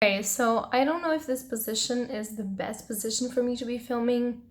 Okay, so I don't know if this position is the best position for me to be filming.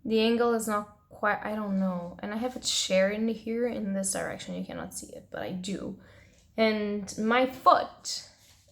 The angle is not quite, I don't know. And I have a chair in here in this direction. You cannot see it, but I do. And my foot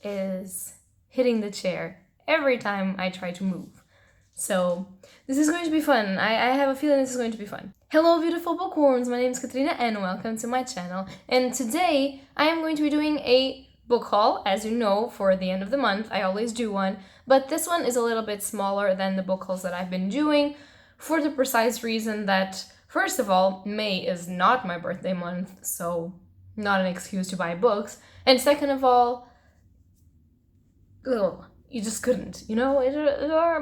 is hitting the chair every time I try to move. So this is going to be fun. I have a feeling this is going to be fun. Hello beautiful bookworms, my name is Katrina and welcome to my channel. And today I am going to be doing a book haul. As you know, for the end of the month I always do one, but this one is a little bit smaller than the book hauls that I've been doing for the precise reason that, first of all, May is not my birthday month, so not an excuse to buy books, and second of all, you just couldn't,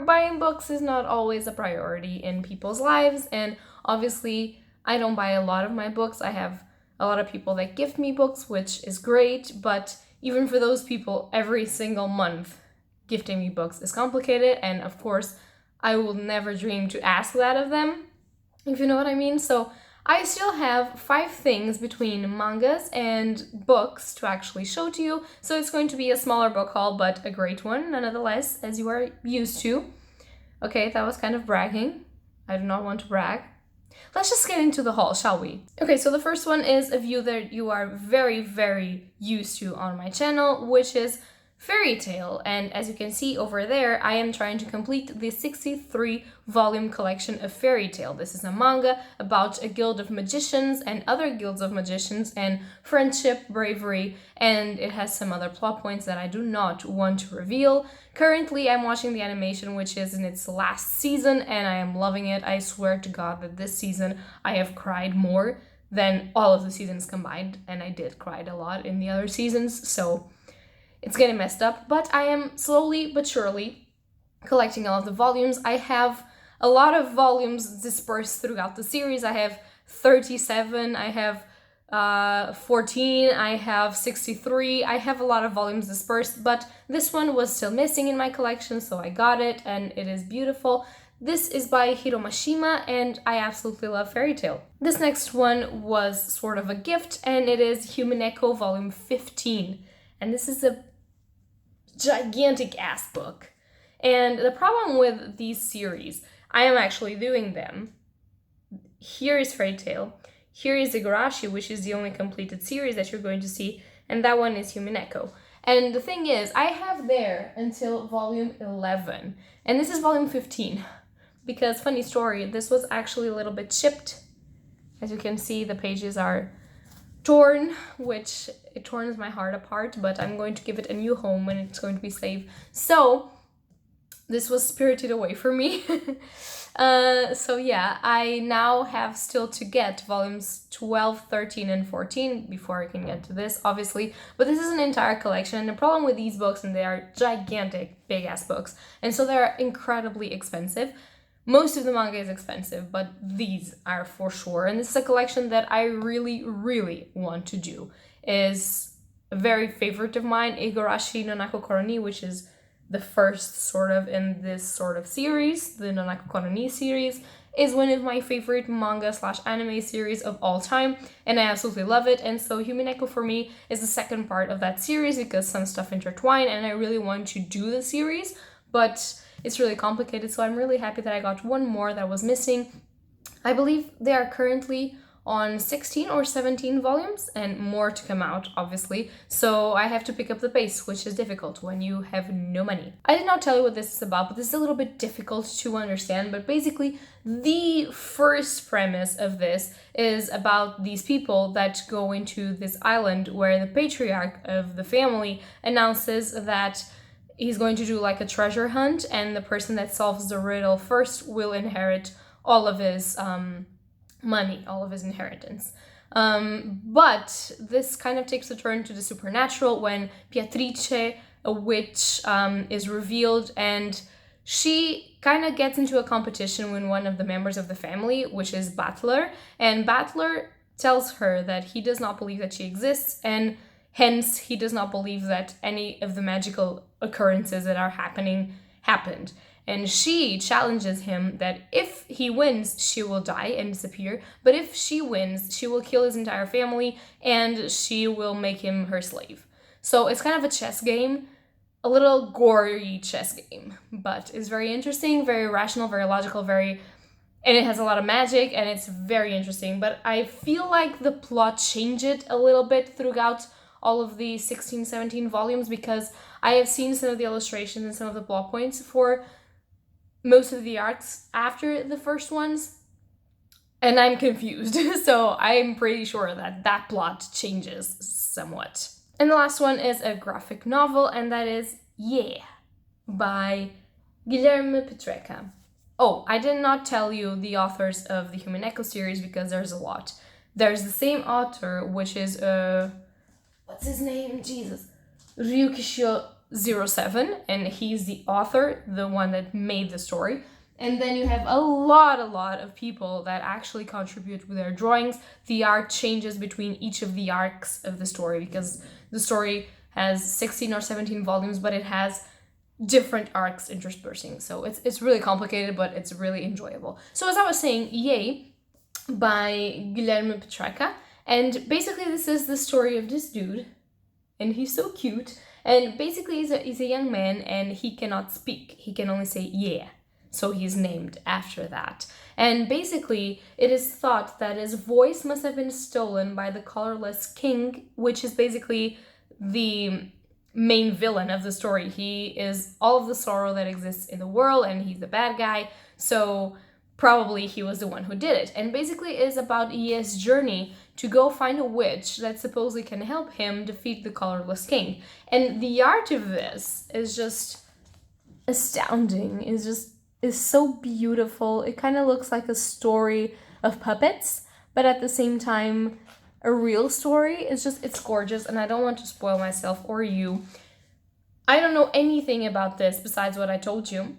buying books is not always a priority in people's lives, and obviously I don't buy a lot of my books. I have a lot of people that gift me books, which is great, but even for those people, every single month gifting me books is complicated, and of course I will never dream to ask that of them, if you know what I mean. So I still have 5 things between mangas and books to actually show to you, so it's going to be a smaller book haul, but a great one nonetheless, as you are used to. Okay, that was kind of bragging. I do not want to brag. Let's just get into the haul, shall we? Okay, so the first one is a view that you are very, very used to on my channel, which is fairy tale, and as you can see over there, I am trying to complete the 63 volume collection of fairy tale. This is a manga about a guild of magicians and other guilds of magicians and friendship, bravery, and it has some other plot points that I do not want to reveal. Currently, I'm watching the animation, which is in its last season, and I am loving it. I swear to God that this season I have cried more than all of the seasons combined, and I did cry a lot in the other seasons, so it's getting messed up, but I am slowly but surely collecting all of the volumes. I have a lot of volumes dispersed throughout the series. I have 37, I have 14, I have 63. I have a lot of volumes dispersed, but this one was still missing in my collection, so I got it, and it is beautiful. This is by Hiromashima, and I absolutely love fairy tale. This next one was sort of a gift, and it is Human Echo Volume 15. And this is a gigantic ass book. And the problem with these series, I am actually doing them. Here is Fairy Tale. Here is Igarashi, which is the only completed series that you're going to see. And that one is Human Echo. And the thing is, I have there until volume 11. And this is volume 15. Because, funny story, this was actually a little bit chipped. As you can see, the pages are torn, which it torns my heart apart, but I'm going to give it a new home when it's going to be safe. So this was spirited away from me. So yeah, I now have still to get volumes 12, 13, and 14 before I can get to this, obviously. But this is an entire collection, and the problem with these books, and they are gigantic, big-ass books, and so they're incredibly expensive. Most of the manga is expensive, but these are for sure. And this is a collection that I really, really want to do. Is a very favorite of mine, Igarashi no Nako Koroni, which is the first sort of in this sort of series, the Nonako Koroni series, is one of my favorite manga / anime series of all time, and I absolutely love it. And so Human Echo for me is the second part of that series because some stuff intertwine, and I really want to do the series, but it's really complicated, so I'm really happy that I got one more that was missing. I believe they are currently on 16 or 17 volumes, and more to come out, obviously, so I have to pick up the pace, which is difficult when you have no money. I did not tell you what this is about, but this is a little bit difficult to understand, but basically the first premise of this is about these people that go into this island where the patriarch of the family announces that he's going to do like a treasure hunt, and the person that solves the riddle first will inherit all of his money, all of his inheritance. But this kind of takes a turn to the supernatural when Beatrice, a witch, is revealed, and she kind of gets into a competition with one of the members of the family, which is Battler, and Battler tells her that he does not believe that she exists, and hence, he does not believe that any of the magical occurrences that are happening happened. And she challenges him that if he wins, she will die and disappear. But if she wins, she will kill his entire family and she will make him her slave. So it's kind of a chess game a little gory chess game, but it's very interesting, very rational, very logical, and it has a lot of magic and it's very interesting. But I feel like the plot changed a little bit throughout all of the 16, 17 volumes, because I have seen some of the illustrations and some of the plot points for most of the arcs after the first ones, and I'm confused. So I'm pretty sure that that plot changes somewhat. And the last one is a graphic novel, and that is Yeah by Guilherme Petreca. Oh, I did not tell you the authors of the Human Echo series because there's a lot. There's the same author, which is what's his name? Jesus. Ryukishio07, and he's the author, the one that made the story. And then you have a lot of people that actually contribute with their drawings. The art changes between each of the arcs of the story, because the story has 16 or 17 volumes, but it has different arcs interspersing. So it's really complicated, but it's really enjoyable. So as I was saying, Yay by Guilherme Petreca. And basically this is the story of this dude, and he's so cute. And basically he's a young man, and he cannot speak. He can only say yeah. So he's named after that. And basically, it is thought that his voice must have been stolen by the colorless king, which is basically the main villain of the story. He is all of the sorrow that exists in the world, and he's the bad guy. So probably he was the one who did it. And basically it is about Ye's journey to go find a witch that supposedly can help him defeat the colorless king. And the art of this is just astounding. Is so beautiful. It kind of looks like a story of puppets, but at the same time a real story. It's gorgeous, and I don't want to spoil myself or you. I don't know anything about this besides what I told you,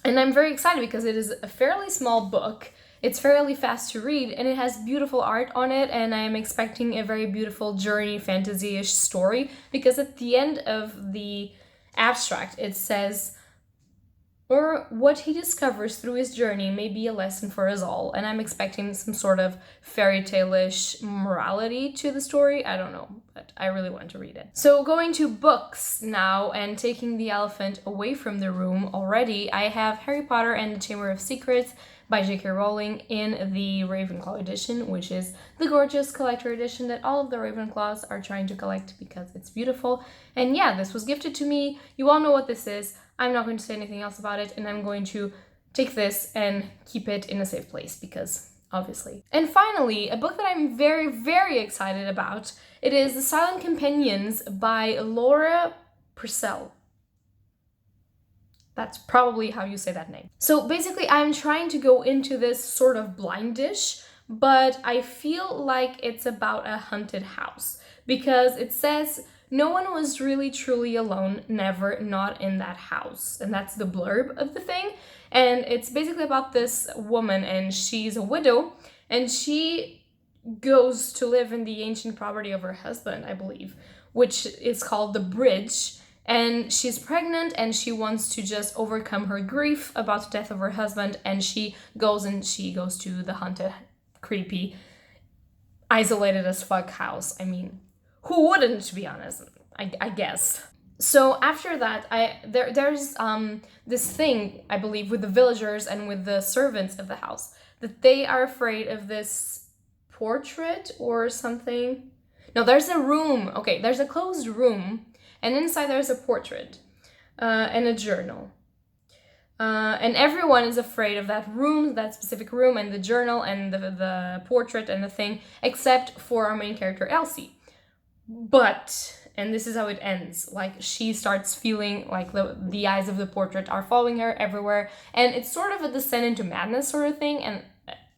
and I'm very excited because it is a fairly small book. It's fairly fast to read, and it has beautiful art on it, and I'm expecting a very beautiful journey fantasy-ish story, because at the end of the abstract it says, or what he discovers through his journey may be a lesson for us all. And I'm expecting some sort of fairy tale-ish morality to the story. I don't know, but I really want to read it. So going to books now and taking the elephant away from the room already, I have Harry Potter and the Chamber of Secrets by J.K. Rowling in the Ravenclaw edition, which is the gorgeous collector edition that all of the Ravenclaws are trying to collect because it's beautiful. And yeah, this was gifted to me. You all know what this is. I'm not going to say anything else about it, and I'm going to take this and keep it in a safe place, because obviously. And finally, a book that I'm very, very excited about. It is The Silent Companions by Laura Purcell. That's probably how you say that name. So basically, I'm trying to go into this sort of blindish, but I feel like it's about a haunted house, because it says, no one was really truly alone, never, not in that house. And that's the blurb of the thing. And it's basically about this woman, and she's a widow, and she goes to live in the ancient property of her husband, I believe, which is called the Bridge. And she's pregnant, and she wants to just overcome her grief about the death of her husband, and she goes to the haunted, creepy, isolated as fuck house. I mean, who wouldn't, to be honest, I guess. So after that, there's this thing, I believe, with the villagers and with the servants of the house, that they are afraid of this portrait or something. No, there's a room. Okay, there's a closed room, and inside there's a portrait and a journal. And everyone is afraid of that room, that specific room, and the journal, and the portrait, and the thing, except for our main character, Elsie. But, and this is how it ends, like she starts feeling like the eyes of the portrait are following her everywhere, and it's sort of a descent into madness sort of thing, and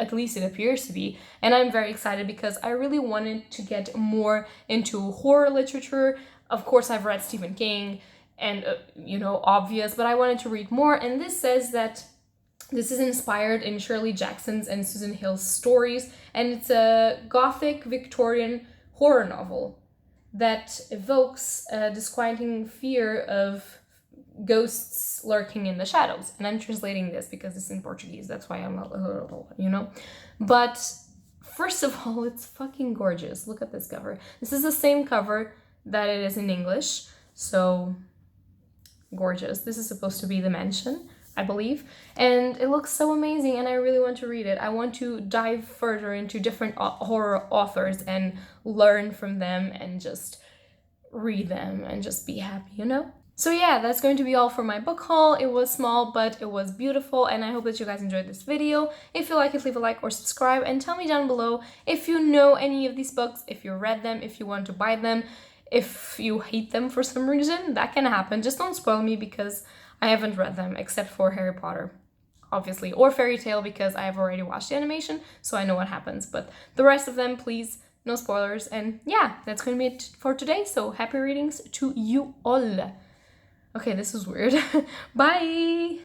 at least it appears to be. And I'm very excited because I really wanted to get more into horror literature. Of course, I've read Stephen King and, obvious, but I wanted to read more. And this says that this is inspired in Shirley Jackson's and Susan Hill's stories, and it's a gothic Victorian horror novel that evokes a disquieting fear of ghosts lurking in the shadows. And I'm translating this because it's in Portuguese, that's why I'm But first of all, it's fucking gorgeous. Look at this cover. This is the same cover that it is in English, so gorgeous. This is supposed to be the mansion, I believe, and it looks so amazing, and I really want to read it. I want to dive further into different horror authors and learn from them and just read them and just be happy, you know? So yeah, that's going to be all for my book haul. It was small, but it was beautiful, and I hope that you guys enjoyed this video. If you like it, leave a like or subscribe, and tell me down below if you know any of these books, if you read them, if you want to buy them, if you hate them for some reason. That can happen. Just don't spoil me because I haven't read them except for Harry Potter, obviously, or Fairy Tale because I have already watched the animation, so I know what happens. But the rest of them, please, no spoilers. And yeah, that's going to be it for today. So happy readings to you all. Okay, this was weird. Bye!